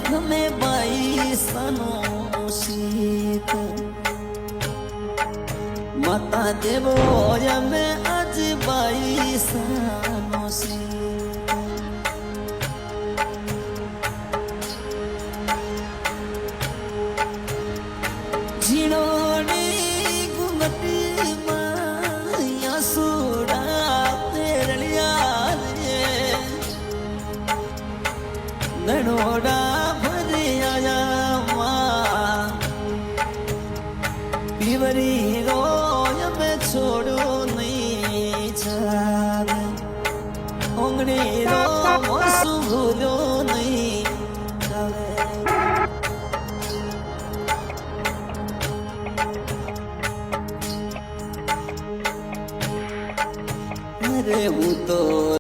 हमें बाई सनो शीत माता देवो हमें आज बाई सनो शीत झीणोनी घुमटी माया सूड़ा तेरलिया ननोड़ा भरी आया माँ पीवरी रोय में छोड़ो नहीं जावे ओंगड़ी रो मोसु भूलो नहीं जावे अरे हूँ तो